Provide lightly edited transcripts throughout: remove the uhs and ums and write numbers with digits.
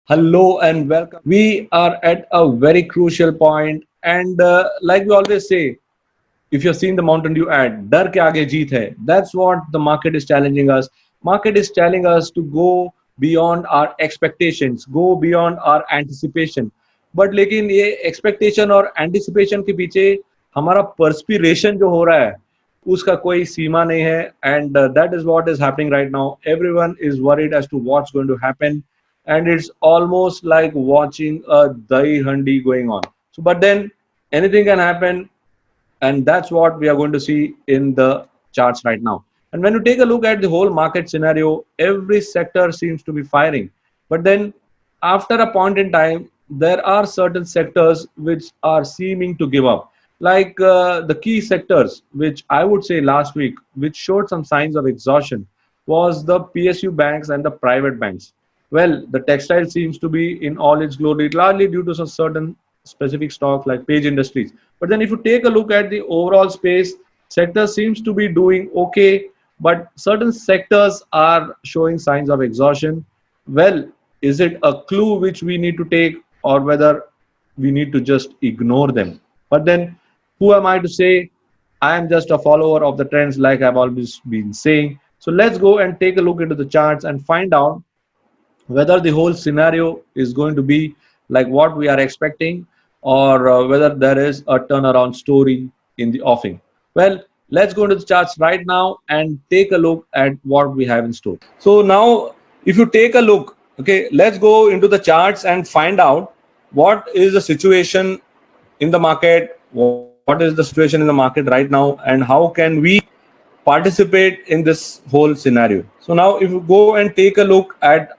Hello and welcome. We are at a very crucial point, and like we always say, if you've seen the Mountain Dew ad, "Dar ke aage jeet hai." That's what the market is challenging us. Market is telling us to go beyond our expectations, go beyond our anticipation. But लेकिन ये expectation और anticipation के पीछे हमारा perspiration जो हो रहा है, उसका कोई सीमा नहीं है. And that is what is happening right now. Everyone is worried as to what's going to happen, and it's almost like watching a dahi handi going on. So, but then anything can happen, and that's what we are going to see in the charts right now. And when you take a look at the whole market scenario, every sector seems to be firing. But then after a point in time, there are certain sectors which are seeming to give up. Like the key sectors, which I would say last week, which showed some signs of exhaustion, was the PSU banks and the private banks. Well, the textile seems to be in all its glory, largely due to some certain specific stocks like Page Industries. But then if you take a look at the overall space, sector seems to be doing okay, but certain sectors are showing signs of exhaustion. Well, is it a clue which we need to take, or whether we need to just ignore them? But then who am I to say? I am just a follower of the trends, like I've always been saying. So let's go and take a look into the charts and find out whether the whole scenario is going to be like what we are expecting, or whether there is a turnaround story in the offing. Well, let's go into the charts right now and take a look at what we have in store. So now, if you take a look, okay, let's go into the charts and find out what is the situation in the market, what is the situation in the market right now, and how can we participate in this whole scenario. So now if you go and take a look at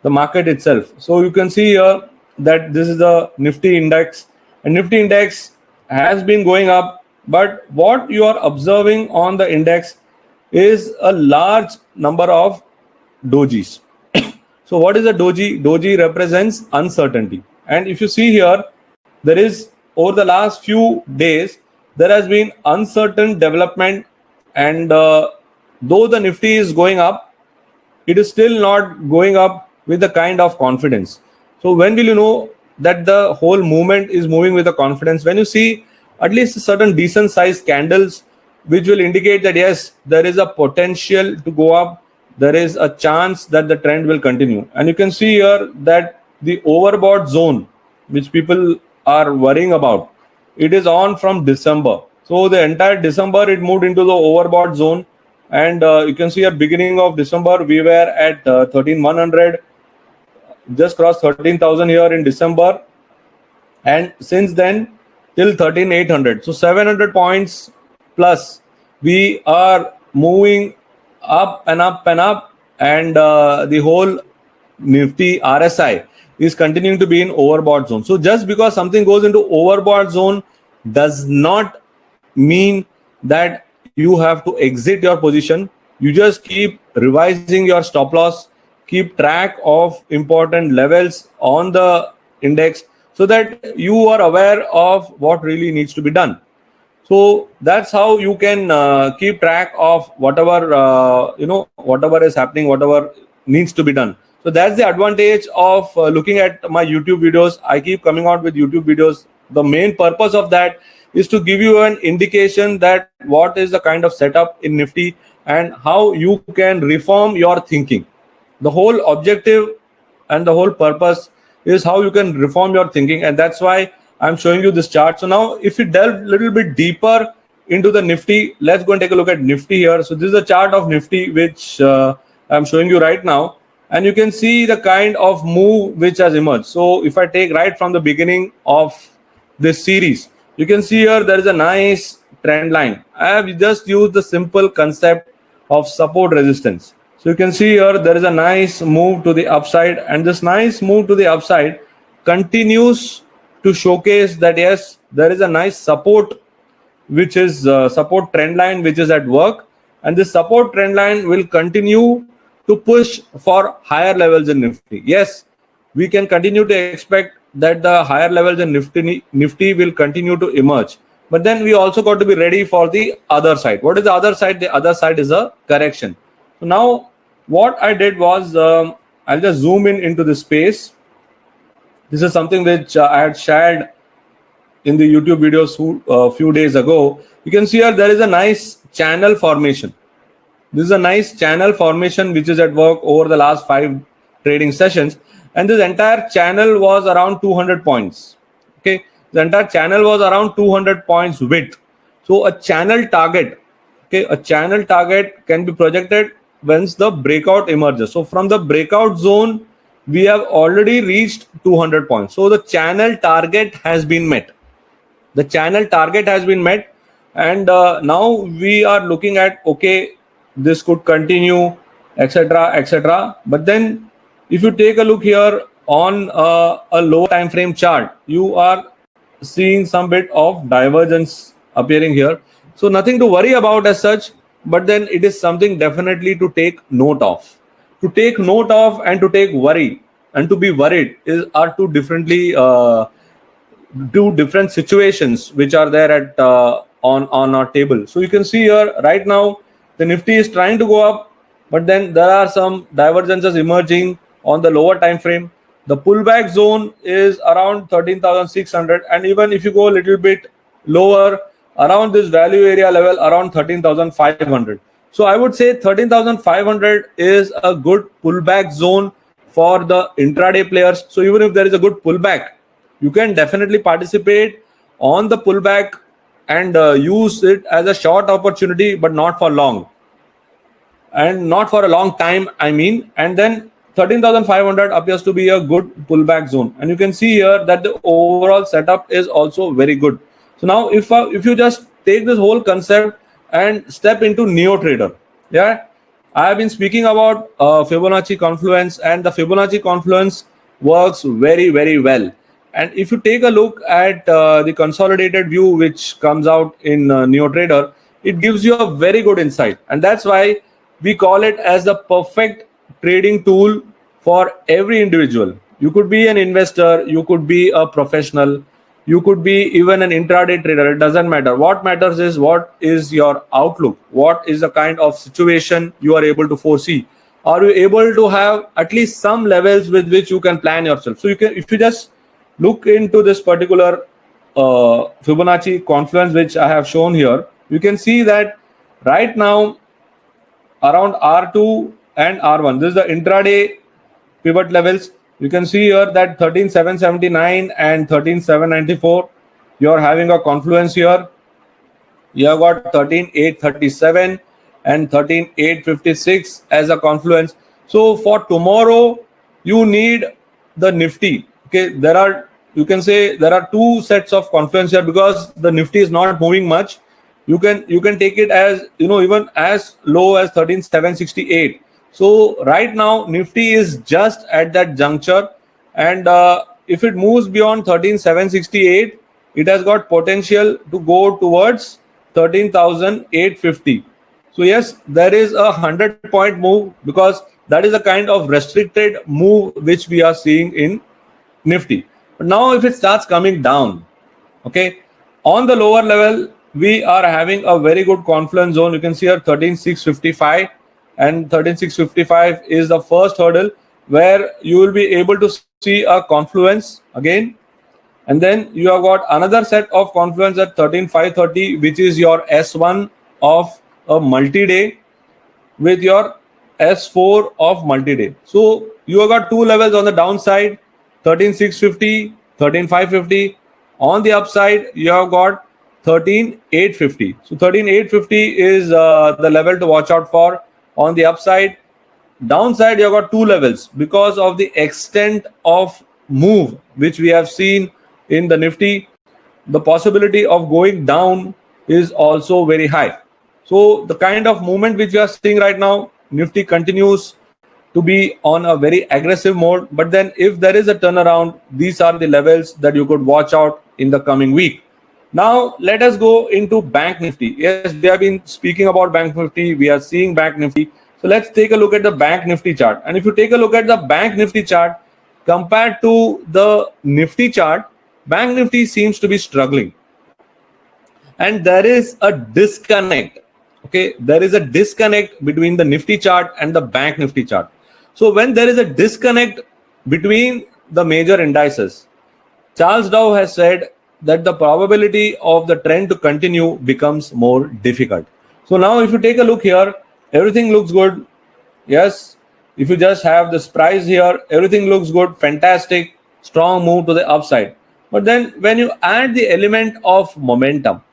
the market itself, so you can see here that this is the Nifty index, and Nifty index has been going up, but what you are observing on the index is a large number of dojis. So what is a doji? Doji represents uncertainty, and if you see here, there is, over the last few days, there has been uncertain development, and though the Nifty is going up, it is still not going up with the kind of confidence. So when will you know that the whole movement is moving with the confidence? When you see at least certain decent sized candles which will indicate that yes, there is a potential to go up, there is a chance that the trend will continue. And you can see here that the overbought zone, which people are worrying about, it is on from December. So the entire December it moved into the overbought zone, and you can see at beginning of December we were at 13,100, just crossed 13,000 here in December, and since then till 13,800, so 700 points plus, we are moving up and up and up, and the whole Nifty RSI is continuing to be in overbought zone. So just because something goes into overbought zone does not mean that you have to exit your position. You just keep revising your stop loss, keep track of important levels on the index so that you are aware of what really needs to be done. So that's how you can keep track of whatever whatever is happening, whatever needs to be done. So that's the advantage of looking at my YouTube videos. I keep coming out with YouTube videos. The main purpose of that is to give you an indication that what is the kind of setup in Nifty and how you can reform your thinking. The whole objective and the whole purpose is how you can reform your thinking, and that's why I'm showing you this chart. So now if you delve a little bit deeper into the Nifty, let's go and take a look at Nifty here. So this is a chart of Nifty which I'm showing you right now, and you can see the kind of move which has emerged. So if I take right from the beginning of this series, you can see here there is a nice trend line. I have just used the simple concept of support resistance. So you can see here there is a nice move to the upside, and this nice move to the upside continues to showcase that yes, there is a nice support, which is support trend line which is at work, and this support trend line will continue to push for higher levels in Nifty. Yes, we can continue to expect that the higher levels in Nifty will continue to emerge, but then we also got to be ready for the other side. What is the other side? The other side is a correction. So now what I did was I'll just zoom in into the space, This is something which I had shared in the YouTube videos a few days ago. You can see here there is a nice channel formation. This is a nice channel formation which is at work over the last 5 trading sessions, and this entire channel was around 200 points. Okay, the entire channel was around 200 points width. So a channel target, okay, a channel target can be projected once the breakout emerges. So from the breakout zone, we have already reached 200 points. So the channel target has been met. The channel target has been met, and now we are looking at, okay, this could continue, etc., etc. But then if you take a look here on a lower time frame chart, you are seeing some bit of divergence appearing here. So nothing to worry about as such, but then it is something definitely to take note of. To take note of and to take worry and to be worried are two different situations which are there at on our table. So you can see here right now the Nifty is trying to go up, but then there are some divergences emerging on the lower time frame. The pullback zone is around 13,600, and even if you go a little bit lower around this value area level around 13,500. So I would say 13,500 is a good pullback zone for the intraday players. So even if there is a good pullback, you can definitely participate on the pullback and use it as a short opportunity, but not for long and not for a long time, I mean. And then 13,500 appears to be a good pullback zone, and you can see here that the overall setup is also very good. So now if you just take this whole concept and step into NeoTrader, yeah, I have been speaking about Fibonacci confluence, and the Fibonacci confluence works very, very well. And if you take a look at the consolidated view which comes out in NeoTrader, it gives you a very good insight, and that's why we call it as the perfect trading tool for every individual. You could be an investor, you could be a professional, you could be even an intraday trader. It doesn't matter. What matters is what is your outlook, what is the kind of situation you are able to foresee. Are you able to have at least some levels with which you can plan yourself? So you can, if you just look into this particular Fibonacci confluence which I have shown here, you can see that right now around R2 and R1, this is the intraday pivot levels. You can see here that 13,779 and 13,794, you are having a confluence here. You have got 13,837 and 13,856 as a confluence. So for tomorrow, you need the Nifty. Okay, you can say there are two sets of confluence here because the Nifty is not moving much. You can take it as, even as low as 13,768. So right now Nifty is just at that juncture, and if it moves beyond 13,768, it has got potential to go towards 13,850. So yes, there is a 100-point move because that is a kind of restricted move which we are seeing in Nifty. But now if it starts coming down, okay, on the lower level, we are having a very good confluence zone. You can see here 13,655, and 13,655 is the first hurdle where you will be able to see a confluence again. And then you have got another set of confluence at 13,530, which is your S1 of a multi-day with your S4 of multi-day. So you have got two levels on the downside, 13,650, 13,550. On the upside, you have got 13,850. So 13,850 is the level to watch out for on the upside. Downside, you have got two levels because of the extent of move which we have seen in the Nifty. The possibility of going down is also very high. So the kind of movement which you are seeing right now, Nifty continues to be on a very aggressive mode. But then if there is a turnaround, these are the levels that you could watch out in the coming week. Now let us go into Bank Nifty. Yes, we have been speaking about Bank Nifty. We are seeing Bank Nifty. So let's take a look at the Bank Nifty chart. And if you take a look at the Bank Nifty chart compared to the Nifty chart, Bank Nifty seems to be struggling. And there is a disconnect. Okay, there is a disconnect between the Nifty chart and the Bank Nifty chart. So when there is a disconnect between the major indices, Charles Dow has said that the probability of the trend to continue becomes more difficult. So now if you take a look here, everything looks good. Yes, if you just have this price here, everything looks good, fantastic, strong move to the upside. But then when you add the element of momentum,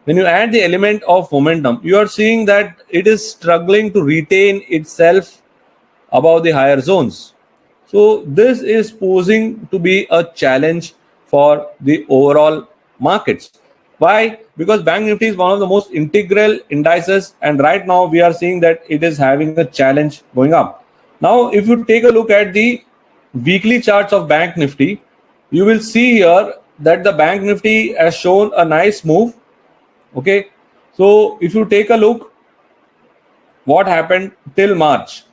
you are seeing that it is struggling to retain itself above the higher zones. So this is posing to be a challenge for the overall markets. Why? Because Bank Nifty is one of the most integral indices, and right now we are seeing that it is having a challenge going up. Now, if you take a look at the weekly charts of Bank Nifty, you will see here that the Bank Nifty has shown a nice move. Okay, so if you take a look, what happened till March?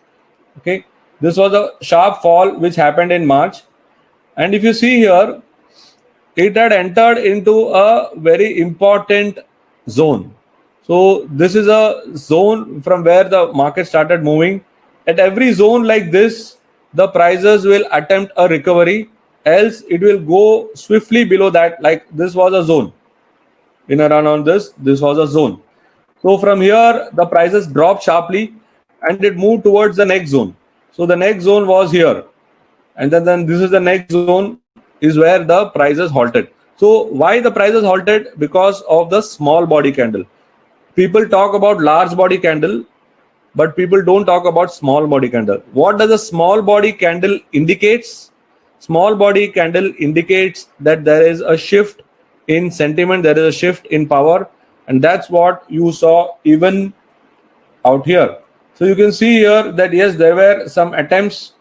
Okay, this was a sharp fall which happened in March, and if you see here, it had entered into a very important zone. So this is a zone from where the market started moving. At every zone like this, the prices will attempt a recovery, else it will go swiftly below that. Like this was a zone. In a run on this was a zone. So from here, the prices dropped sharply and it moved towards the next zone. So the next zone was here. And then this is the next zone is where the prices halted. So why the prices halted? Because of the small body candle. People talk about large body candle, but people don't talk about small body candle. What does a small body candle indicates? Small body candle indicates that there is a shift in sentiment, there is a shift in power, and that's what you saw even out here. So you can see here that yes, there were some attempts,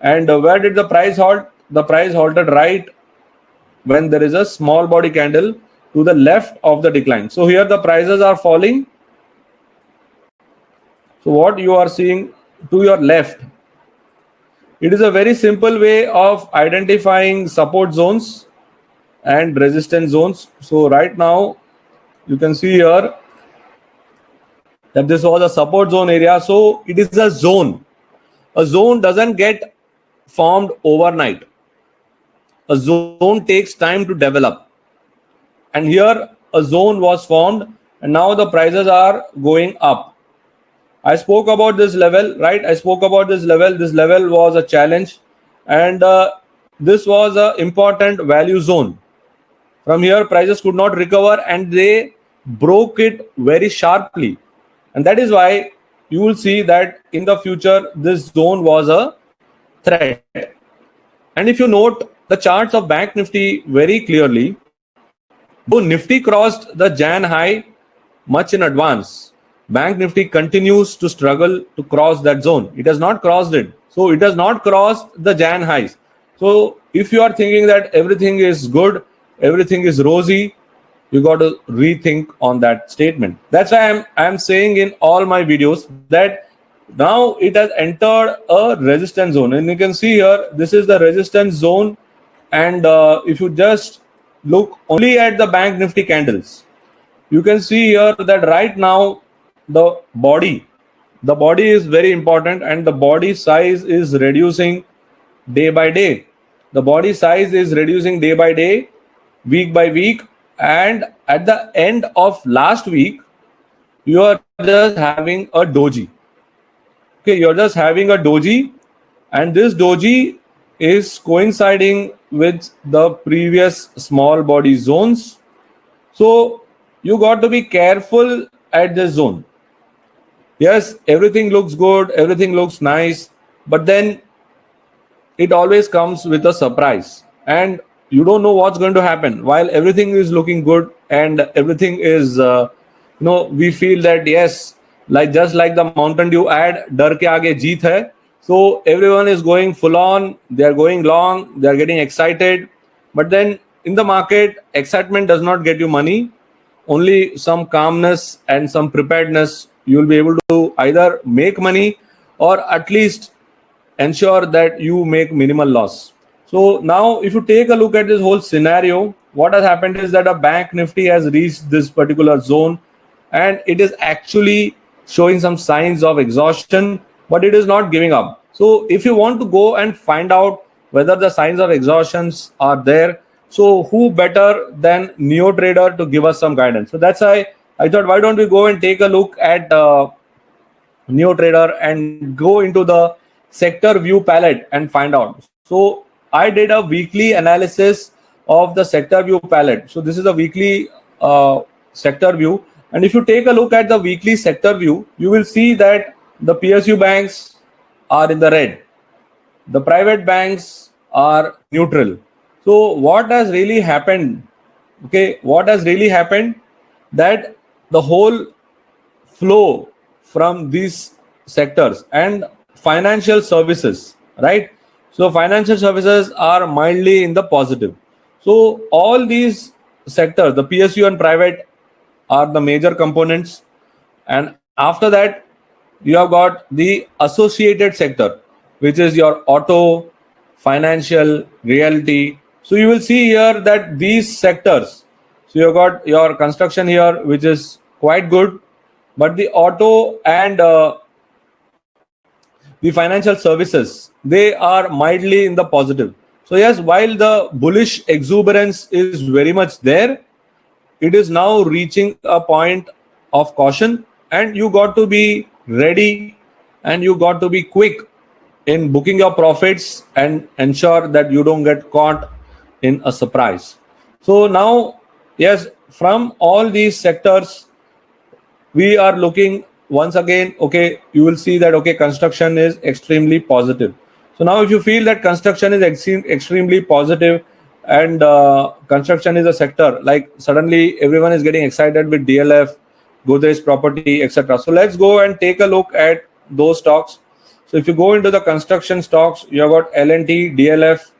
and where did the price halt? The price halted right when there is a small body candle to the left of the decline. So here the prices are falling. So what you are seeing to your left, it is a very simple way of identifying support zones and resistance zones. So right now you can see here that this was a support zone area. So it is a zone. A zone doesn't get formed overnight. A zone takes time to develop. And here a zone was formed and now the prices are going up. I spoke about this level, right? I spoke about this level. This level was a challenge and this was an important value zone. From here, prices could not recover and they broke it very sharply. And that is why you will see that in the future, this zone was a threat. And if you note the charts of Bank Nifty very clearly, though Nifty crossed the Jan high much in advance, Bank Nifty continues to struggle to cross that zone. It has not crossed it. So it has not crossed the Jan highs. So if you are thinking that everything is good, everything is rosy, you got to rethink on that statement. That's why I'm saying in all my videos that now it has entered a resistance zone. And you can see here, this is the resistance zone. And if you just look only at the Bank Nifty candles, you can see here that right now the body is very important and the body size is reducing day by day. The body size is reducing day by day, week by week, and at the end of last week, you are just having a doji. Okay, you're just having a doji, and this doji is coinciding with the previous small body zones. So you got to be careful at this zone. Yes, everything looks good, everything looks nice, but then it always comes with a surprise and you don't know what's going to happen. While everything is looking good and everything is, we feel that yes, like just like the Mountain Dew ad, "Dar ke aage jeet hai." So everyone is going full on, they are going long, they are getting excited. But then in the market, excitement does not get you money. Only some calmness and some preparedness, you will be able to either make money or at least ensure that you make minimal loss. So now if you take a look at this whole scenario, what has happened is that a Bank Nifty has reached this particular zone and it is actually showing some signs of exhaustion, but it is not giving up. So if you want to go and find out whether the signs of exhaustions are there. So who better than Neo Trader to give us some guidance? So that's why I thought, why don't we go and take a look at Neo Trader and go into the sector view palette and find out. So I did a weekly analysis of the sector view palette. So this is a weekly sector view, and if you take a look at the weekly sector view, you will see that the PSU banks are in the red, the private banks are neutral. So what has really happened? Okay, what has really happened, that the whole flow from these sectors and financial services, right? So financial services are mildly in the positive. So all these sectors, the PSU and private, are the major components, and after that you have got the associated sector, which is your auto, financial, realty. So you will see here that these sectors, so you have got your construction here, which is quite good, but the auto and the financial services, they are mildly in the positive. So yes, while the bullish exuberance is very much there, it is now reaching a point of caution, and you got to be ready and you got to be quick in booking your profits and ensure that you don't get caught in a surprise. So now, yes, from all these sectors, we are looking once again. Okay, you will see that, okay, construction is extremely positive. So now if you feel that construction is extremely positive, and construction is a sector, like suddenly everyone is getting excited with DLF, Godrej Property, etc. So let's go and take a look at those stocks. So if you go into the construction stocks, you have got L&T, DLF,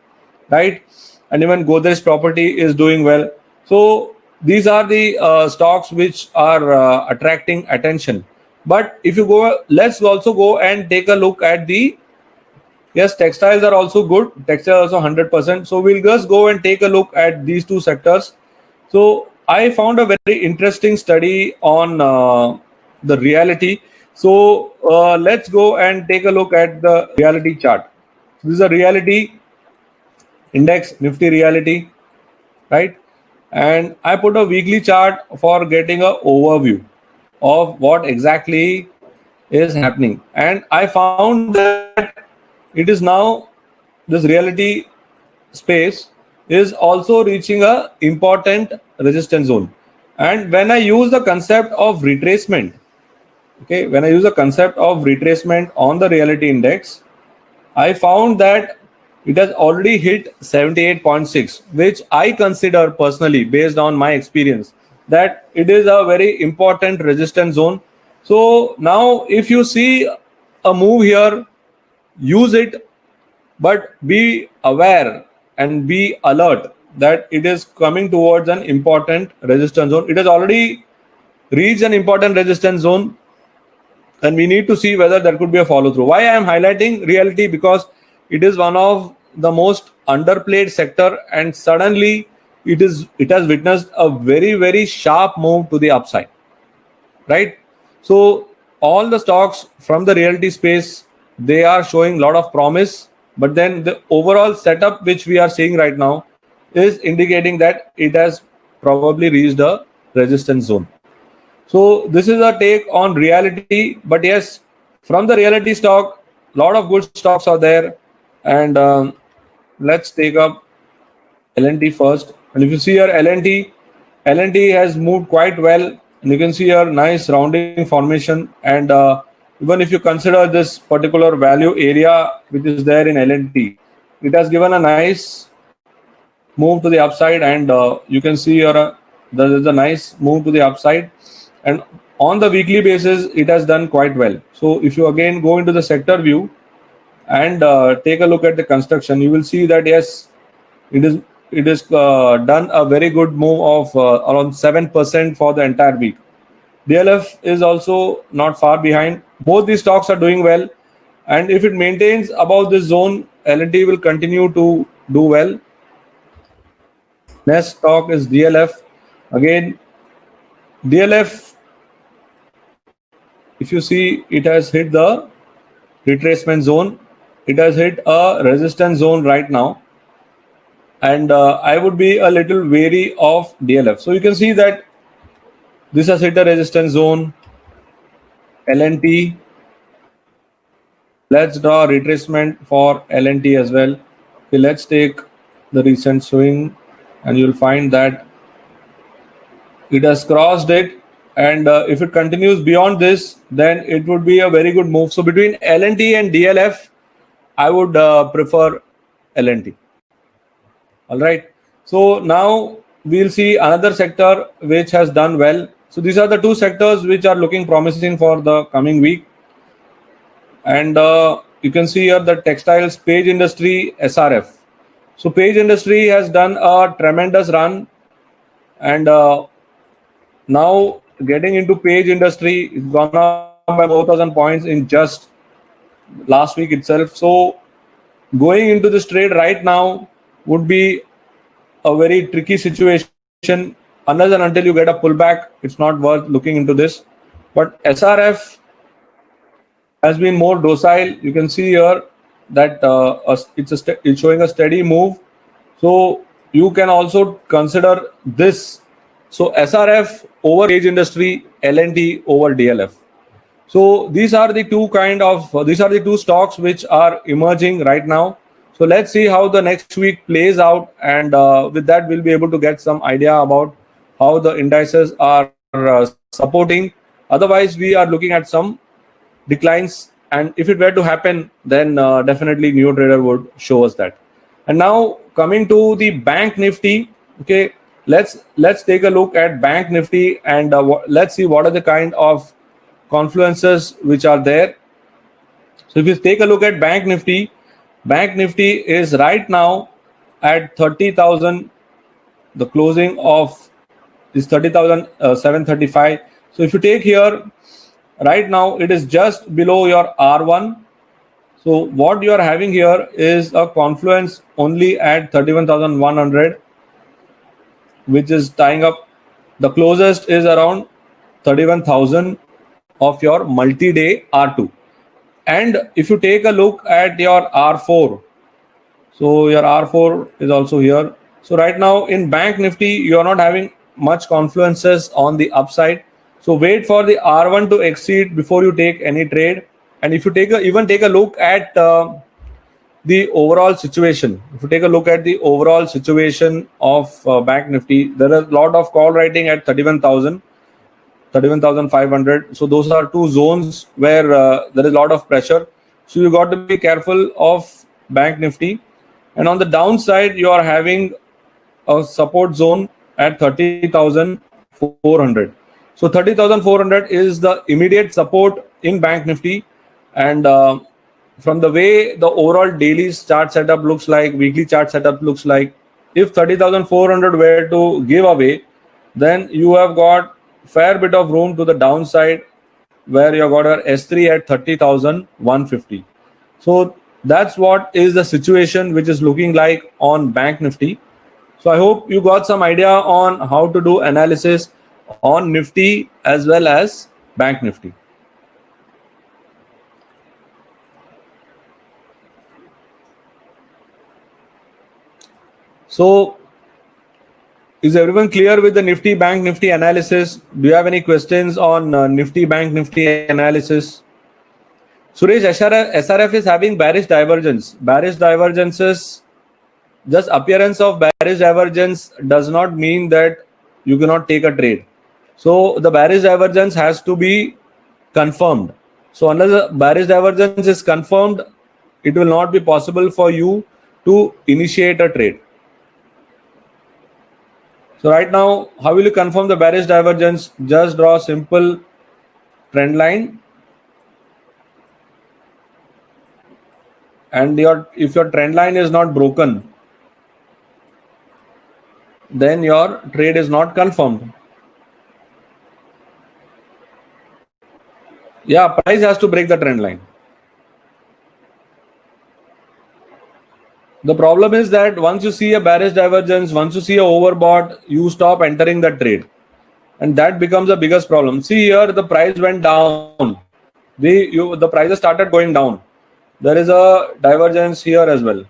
right? And even Godrej Property is doing well. So these are the stocks which are attracting attention. But if you go, let's also go and take a look at the, yes, textiles are also good. Textiles also 100%. So we'll just go and take a look at these two sectors. So I found a very interesting study on the reality. So let's go and take a look at the reality chart. This is a reality index, Nifty reality, right? And I put a weekly chart for getting a overview of what exactly is happening. And I found that it is now, this reality space is also reaching a important resistance zone. And when I use the concept of retracement, okay, when I use the concept of retracement on the reality index, I found that it has already hit 78.6, which I consider personally, based on my experience, that it is a very important resistance zone. So now if you see a move here, use it, but be aware and be alert that it is coming towards an important resistance zone. It has already reached an important resistance zone, and we need to see whether there could be a follow through. Why I am highlighting reality? Because it is one of the most underplayed sector, and suddenly it has witnessed a very sharp move to the upside, right? So all the stocks from the realty space, they are showing a lot of promise, but then the overall setup which we are seeing right now is indicating that it has probably reached a resistance zone. So this is a take on reality, but yes, from the reality stock, a lot of good stocks are there, and let's take up L&T first. And if you see here, L&T has moved quite well, and you can see here nice rounding formation. And even if you consider this particular value area which is there in L&T, it has given a nice move to the upside, and you can see here there is a nice move to the upside, and on the weekly basis it has done quite well. So if you again go into the sector view and take a look at the construction, you will see that yes, it is done a very good move of around 7% for the entire week. DLF is also not far behind. Both these stocks are doing well, and if it maintains above this zone, L&T will continue to do well. Next stock is DLF. Again, DLF, if you see, it has hit the retracement zone, it has hit a resistance zone right now, and I would be a little wary of DLF. So you can see that this has hit a resistance zone. LNT, let's draw a retracement for LNT as well. Okay, let's take the recent swing, and you'll find that it has crossed it, and if it continues beyond this, then it would be a very good move. So between LNT and DLF, I would prefer LNT. All right. So now we'll see another sector which has done well. So these are the two sectors which are looking promising for the coming week. And you can see here the textiles, Page Industry, SRF. So Page Industry has done a tremendous run, and now getting into Page Industry, it's gone up by 4,000 points in just last week itself. So going into this trade right now would be a very tricky situation. Unless and until you get a pullback, it's not worth looking into this. But SRF has been more docile. You can see here that it's showing a steady move. So you can also consider this. So SRF over Page Industry, LNT over DLF. So these are the two stocks which are emerging right now. So let's see how the next week plays out, and with that we'll be able to get some idea about how the indices are supporting. Otherwise, we are looking at some declines, and if it were to happen, then definitely NeoTrader would show us that. And now coming to the Bank Nifty, okay, let's take a look at Bank Nifty, and let's see what are the kind of confluences which are there. So if you take a look at Bank Nifty is right now at 30,000. The closing of is 30,735. So if you take here, right now it is just below your R1. So what you are having here is a confluence only at 31,100, which is tying up. The closest is around 31,000 of your multi-day R2. And if you take a look at your R4, so your R4 is also here. So right now in Bank Nifty, you are not having much confluences on the upside. So wait for the R1 to exceed before you take any trade. And if you even take a look at the overall situation, if you take a look at the overall situation of Bank Nifty, there is a lot of call writing at 31,000. 31,500. So those are two zones where there is a lot of pressure. So you got to be careful of Bank Nifty. And on the downside, you are having a support zone at 30,400. So 30,400 is the immediate support in Bank Nifty. And from the way the overall daily chart setup looks like, weekly chart setup looks like, if 30,400 were to give away, then you have got fair bit of room to the downside, where you got our S3 at 30,150. So that's what is the situation which is looking like on Bank Nifty. So I hope you got some idea on how to do analysis on Nifty as well as Bank Nifty. So is everyone clear with the Nifty Bank Nifty analysis? Do you have any questions on Nifty Bank Nifty analysis? Suresh, SRF is having bearish divergence. Bearish divergences, just appearance of bearish divergence does not mean that you cannot take a trade. So the bearish divergence has to be confirmed. So unless the bearish divergence is confirmed, it will not be possible for you to initiate a trade. So right now, how will you confirm the bearish divergence? Just draw a simple trend line, and if your trend line is not broken, then your trade is not confirmed. Yeah, price has to break the trend line. The problem is that once you see a bearish divergence, once you see a overbought, you stop entering the trade. And that becomes the biggest problem. See here, the price went down. The prices started going down. there is a divergence here as well.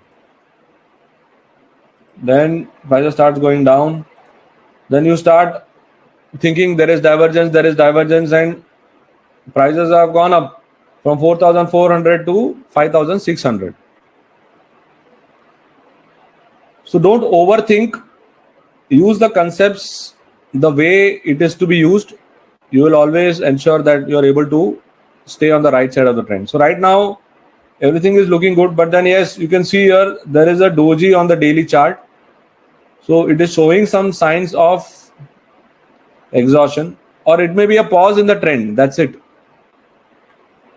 Then prices starts going down. Then you start thinking there is divergence, and prices have gone up from 4,400 to 5,600. So don't overthink. Use the concepts the way it is to be used. You will always ensure that you are able to stay on the right side of the trend. So right now, everything is looking good. But then yes, you can see here there is a doji on the daily chart. So it is showing some signs of exhaustion, or it may be a pause in the trend. That's it.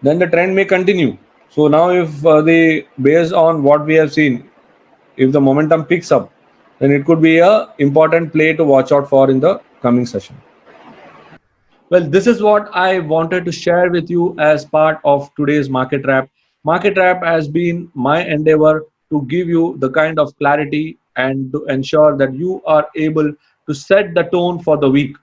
Then the trend may continue. So now, if based on what we have seen, if the momentum picks up, then it could be a important play to watch out for in the coming session. Well, this is what I wanted to share with you as part of today's Market Wrap. Market Wrap has been my endeavor to give you the kind of clarity and to ensure that you are able to set the tone for the week.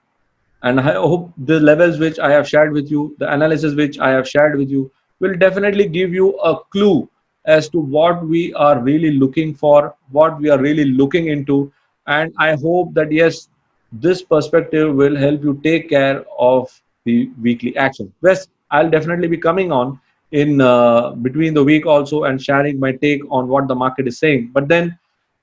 And I hope the levels which I have shared with you, the analysis which I have shared with you, will definitely give you a clue as to what we are really looking for, what we are really looking into. And I hope that, yes, this perspective will help you take care of the weekly action. Wes, I'll definitely be coming on in between the week also and sharing my take on what the market is saying. But then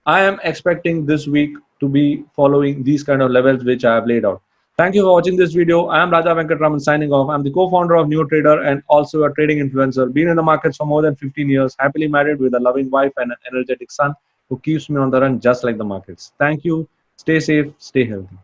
I am expecting this week to be following these kind of levels which I have laid out. Thank you for watching this video. I am Raja Venkatraman signing off. I'm the co-founder of NeoTrader and also a trading influencer. Been in the markets for more than 15 years, happily married with a loving wife and an energetic son who keeps me on the run just like the markets. Thank you. Stay safe, stay healthy.